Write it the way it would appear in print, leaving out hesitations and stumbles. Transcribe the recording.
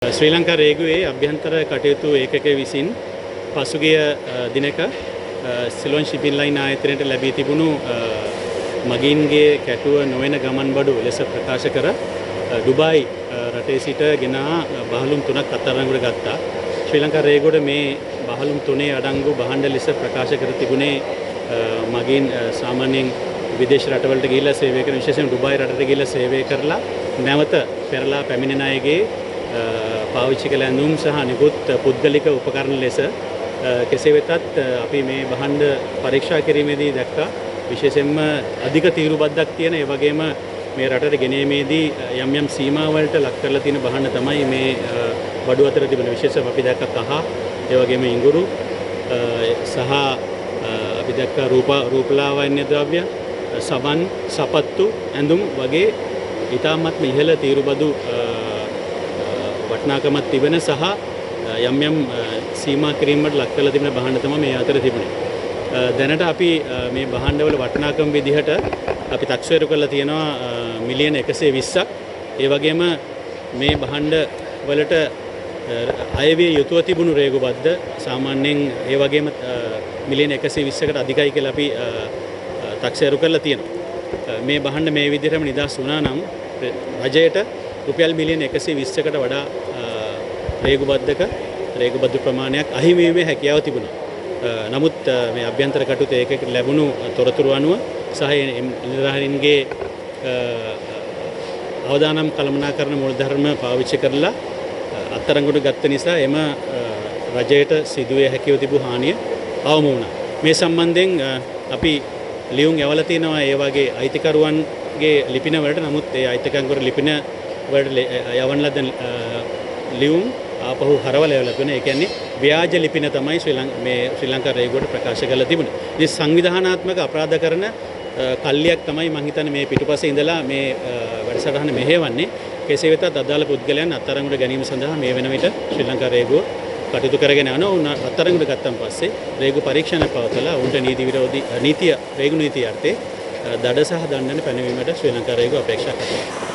ශ්‍රී ලංකා රේගුවේ අභ්‍යන්තර කටයුතු ඒකකය විසින් පසුගිය දිනක සිලොන් ෂිපින් ලයින් ආයතනයට ලැබී තිබුණු මගීන්ගේ කැටුව නොවන ගමන් බඩු ලෙස ප්‍රකාශ කර ඩුබායි රටේ සිට ගෙනා බහලුම් 3ක් අත්අඩංගුවට ගත්තා. ශ්‍රී ලංකා රේගුවට මේ බහලුම් 3 අඩංගු භාණ්ඩ ලෙස ප්‍රකාශ කර තිබුණේ මගීන් සාමාන්‍යයෙන් විදේශ රටවලට ගිහිල්ලා සේවය කරන විශේෂයෙන් ඩුබායි රටට ගිහිල්ලා සේවය කරලා නැවත පෙරලා පැමිණෙන අයගේ පාවිච්චි කළ ඇඳුම් සහ නිකුත් පුද්ගලික උපකරණ ලෙස කෙසේ වෙතත් අපි මේ භාණ්ඩ පරීක්ෂා කිරීමේදී දැක්කා විශේෂයෙන්ම අධික තීරුබද්දක් තියෙන ඒ වගේම මේ රටට ගෙනීමේදී යම් යම් සීමා වලට ලක් කරලා තියෙන භාණ්ඩ තමයි මේ බඩු අතර තිබෙන විශේෂව අපි දැක්ක කහ ඒ වගේම ඉඟුරු සහ අපි දැක්ක රූපලාවන්‍ය ද්‍රව්‍ය සබන් සපත්තු ඇඳුම් වගේ ඊටාත්ම ඉහළ තීරුබදු වටිනාකමක් තිබෙන සහ යම් යම් සීමා කිරීමකට ලක් කරලා තිබෙන භාණ්ඩ තමයි මේ අතර තිබුණේ. දැනට අපි මේ භාණ්ඩවල වටිනාකම විදිහට අපි තක්සේරු කරලා තියෙනවා මිලියන 120ක්. ඒ වගේම මේ භාණ්ඩ වලට අයවිය යුතුව තිබුණු රේගු බද්ද සාමාන්‍යයෙන් ඒ වගේම මිලියන 120කට අධිකයි කියලා අපි තක්සේරු කරලා තියෙනවා. මේ භාණ්ඩ මේ විදිහටම නිදහස් වුණා නම් රජයට රුපියල් මිලියන 120කට වඩා රේගු බද්ද ප්‍රමාණයක් අහිමි වීමේ හැකියාව තිබුණා. නමුත් මේ අභ්‍යන්තර කටයුතු ඒකක ලැබුණු තොරතුරු අනුව සහ නිලධාරීන්ගේ අවදානම් කළමනාකරන මූලධර්ම පාවිච්චි කරලා අත්අඩංගුවට ගත්ත නිසා එම රජයට සිදුවේ හැකිව තිබු හානිය අවම වුණා. මේ සම්බන්ධයෙන් අපි ලියුම් යවලා තිනවා ඒ වගේ අයිතිකරුවන්ගේ ලිපින වලට. නමුත් ඒ අයිතිකරුවන්ගේ ලිපින වලට යවන ලද ලියුම් ආපහු හරවලා යවලා තියෙනවා. ඒ කියන්නේ ව්‍යාජ ලිපින තමයි ශ්‍රී ලංකා රේගුවට ප්‍රකාශ කරලා තිබුණේ. ඉතින් සංවිධානාත්මක අපරාධ කරන කල්ලියක් තමයි මම හිතන්නේ මේ පිටුපස්සේ ඉඳලා මේ වැඩසටහන මෙහෙවන්නේ. කෙසේ වෙතත් අදාළ පුද්ගලයන් අත්අඩංගුවට ගැනීම සඳහා මේ වෙන විට ශ්‍රී ලංකා රේගුව කටයුතු කරගෙන යනවා. උන් අත්අඩංගුවට ගත්තන් පස්සේ රේගු පරීක්ෂණ පවතලා උන්ට නීති විරෝධී නීතිය රේගු නීතිය යටතේ දඩ සහ දණ්ඩන පැනවීමට ශ්‍රී ලංකා රේගුව අපේක්ෂා කරනවා.